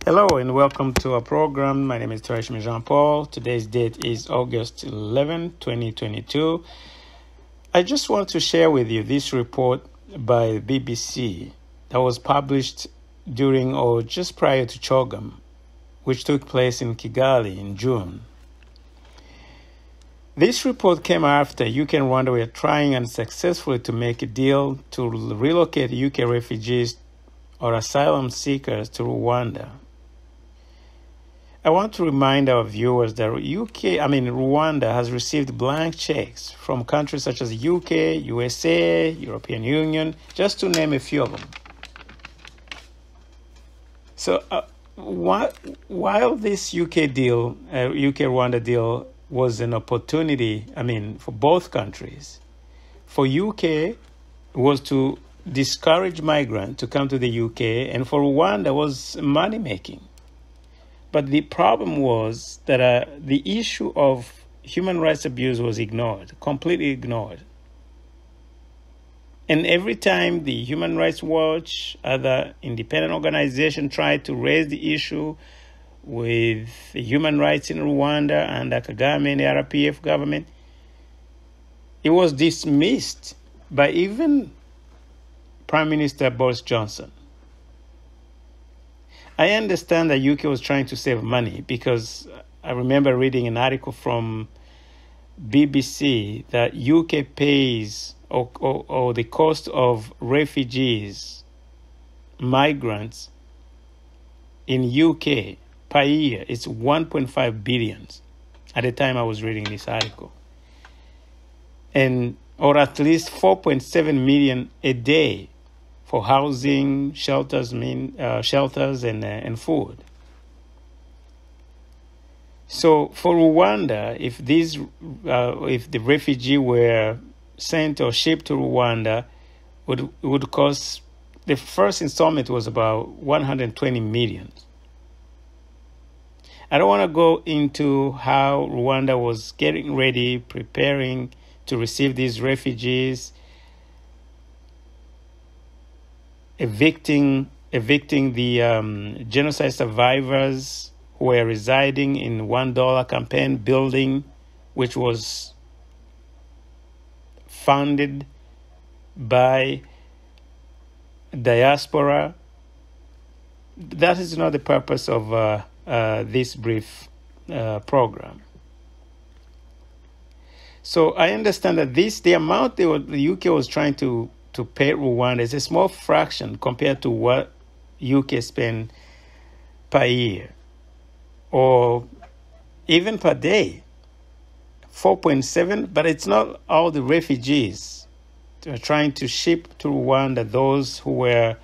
Hello and welcome to our program. My name is Tereshmi Jean-Paul. Today's date is August 11, 2022. I just want to share with you this report by BBC that was published during or just prior to CHOGM, which took place in Kigali in June. This report came after UK and Rwanda were trying unsuccessfully to make a deal to relocate UK refugees or asylum seekers to Rwanda. I want to remind our viewers that Rwanda has received blank checks from countries such as UK, USA, European Union, just to name a few of them. So while this UK-Rwanda deal was an opportunity, for both countries, for UK was to discourage migrants to come to the UK, and for Rwanda was money-making. But the problem was that the issue of human rights abuse was ignored, completely ignored. And every time the Human Rights Watch, other independent organizations tried to raise the issue with the human rights in Rwanda under Kagame and the RPF government, it was dismissed by even Prime Minister Boris Johnson. I understand that UK was trying to save money because I remember reading an article from BBC that UK pays or the cost of refugees, migrants in UK per year is 1.5 billion at the time I was reading this article. Or at least 4.7 million a day for housing, shelters and food. So for Rwanda, if the refugee were sent or shipped to Rwanda, would cost, the first installment was about 120 million. I don't want to go into how Rwanda was getting ready, preparing to receive these refugees, evicting the genocide survivors who were residing in $1 campaign building, which was funded by diaspora. That is not the purpose of this brief program. So I understand that the amount the UK was trying to pay Rwanda is a small fraction compared to what UK spend per year or even per day. 4.7, but it's not all the refugees trying to ship to Rwanda, those who were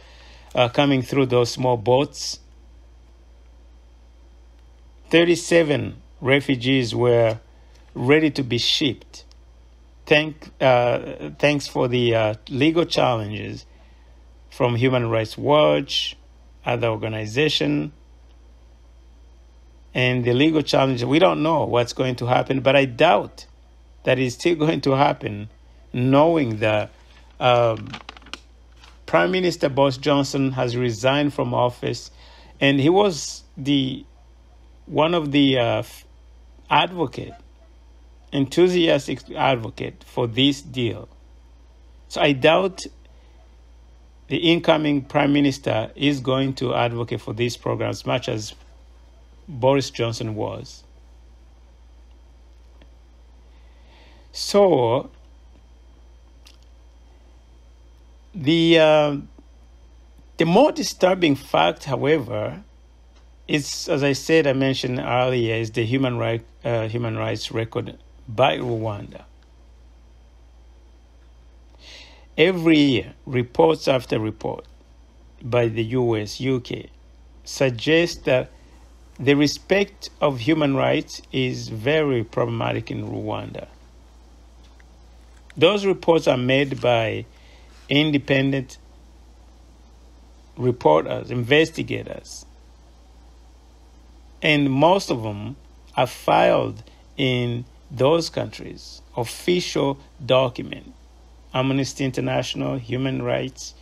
coming through those small boats. 37 refugees were ready to be shipped. Thanks for the legal challenges from Human Rights Watch, other organizations, and the legal challenges. We don't know what's going to happen, but I doubt that it's still going to happen, knowing that Prime Minister Boris Johnson has resigned from office, and he was one of the enthusiastic advocate for this deal. So I doubt the incoming Prime Minister is going to advocate for this program as much as Boris Johnson was. So the more disturbing fact, however, is, as I mentioned earlier, is the human rights record by Rwanda. Every year, reports after report by the US, UK, suggest that the respect of human rights is very problematic in Rwanda. Those reports are made by independent reporters, investigators, and most of them are filed in those countries, official document. Amnesty International, Human Rights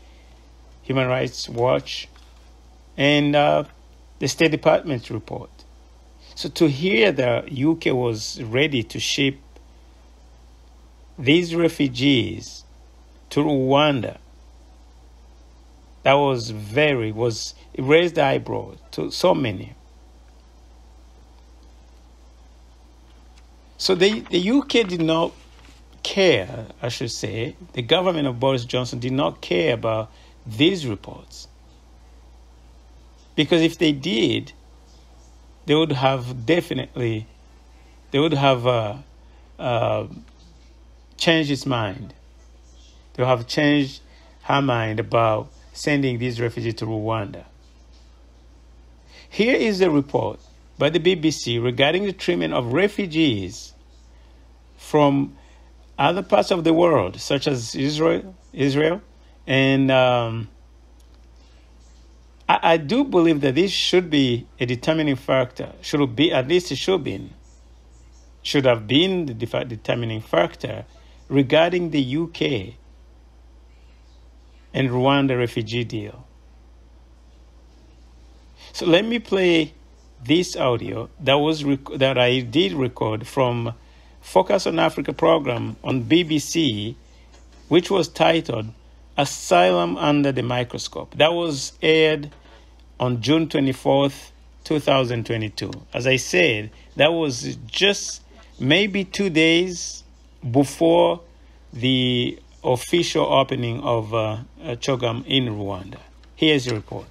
Watch, and the State Department report. So to hear the UK was ready to ship these refugees to Rwanda, that it raised the eyebrow to so many. So the UK did not care, I should say, the government of Boris Johnson did not care about these reports. Because if they did, they would have changed its mind. They would have changed her mind about sending these refugees to Rwanda. Here is a report by the BBC regarding the treatment of refugees from other parts of the world, such as Israel, and I do believe that this should be a determining factor. Should have been the determining factor regarding the UK and Rwanda refugee deal. So let me play this audio that I did record from Focus on Africa program on BBC, which was titled Asylum Under the Microscope. That was aired on June 24th, 2022. As I said, that was just maybe 2 days before the official opening of Chogam in Rwanda. Here's the report.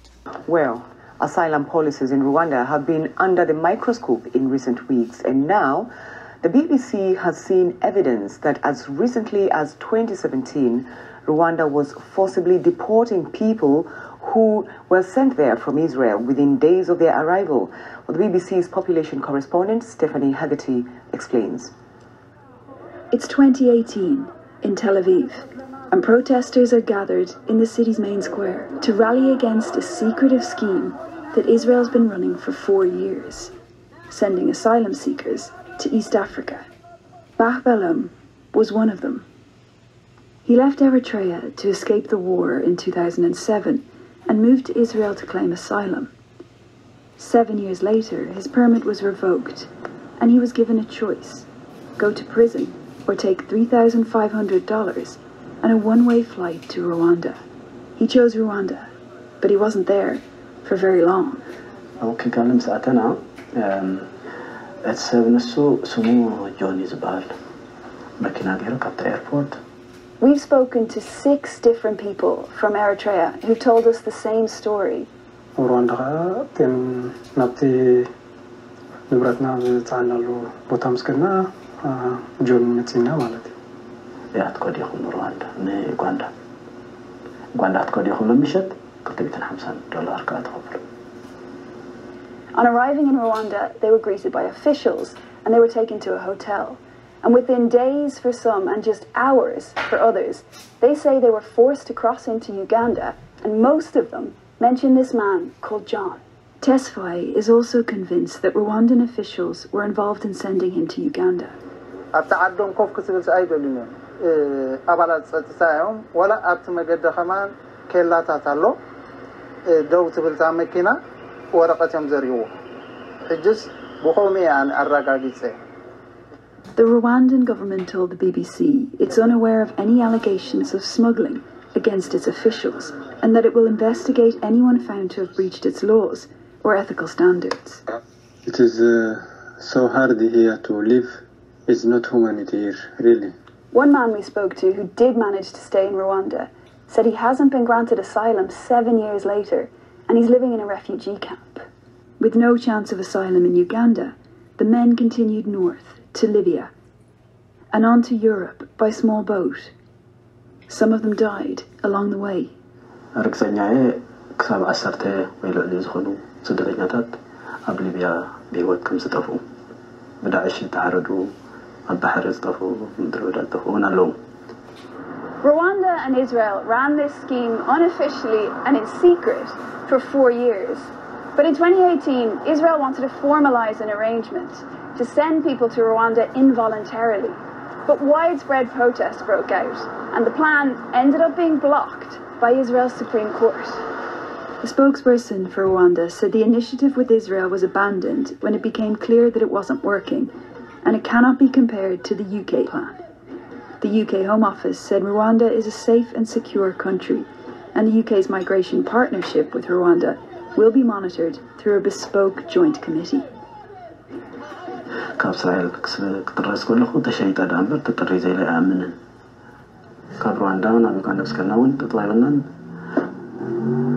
Well, asylum policies in Rwanda have been under the microscope in recent weeks, and now the BBC has seen evidence that as recently as 2017, Rwanda was forcibly deporting people who were sent there from Israel within days of their arrival. Well, the BBC's population correspondent, Stephanie Haggerty, explains. It's 2018 in Tel Aviv, and protesters are gathered in the city's main square to rally against a secretive scheme that Israel's been running for 4 years, sending asylum seekers to East Africa. Bach Belum was one of them. He left Eritrea to escape the war in 2007 and moved to Israel to claim asylum. 7 years later, his permit was revoked, and he was given a choice: go to prison or take $3,500 and a one-way flight to Rwanda. He chose Rwanda, but he wasn't there for very long. We've spoken to 6 different people from Eritrea who told us the same story. On arriving in Rwanda, they were greeted by officials and they were taken to a hotel. And within days for some and just hours for others, they say they were forced to cross into Uganda, and most of them mention this man called John. Tesfaye is also convinced that Rwandan officials were involved in sending him to Uganda. The Rwandan government told the BBC it's unaware of any allegations of smuggling against its officials, and that it will investigate anyone found to have breached its laws or ethical standards. It is so hard here to live. It's not humanity here, really. One man we spoke to who did manage to stay in Rwanda said he hasn't been granted asylum 7 years later, and he's living in a refugee camp. With no chance of asylum in Uganda, the men continued north to Libya and on to Europe by small boat. Some of them died along the way. Rwanda and Israel ran this scheme unofficially and in secret for 4 years. But in 2018, Israel wanted to formalize an arrangement to send people to Rwanda involuntarily. But widespread protest broke out, and the plan ended up being blocked by Israel's Supreme Court. A spokesperson for Rwanda said the initiative with Israel was abandoned when it became clear that it wasn't working, and it cannot be compared to the UK plan. The UK Home Office said Rwanda is a safe and secure country, and the UK's migration partnership with Rwanda will be monitored through a bespoke joint committee.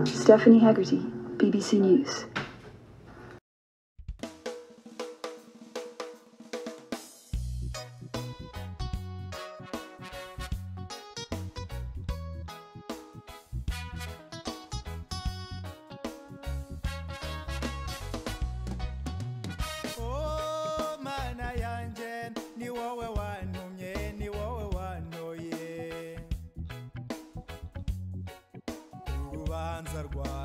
Stephanie Hegarty, BBC News. Rwanda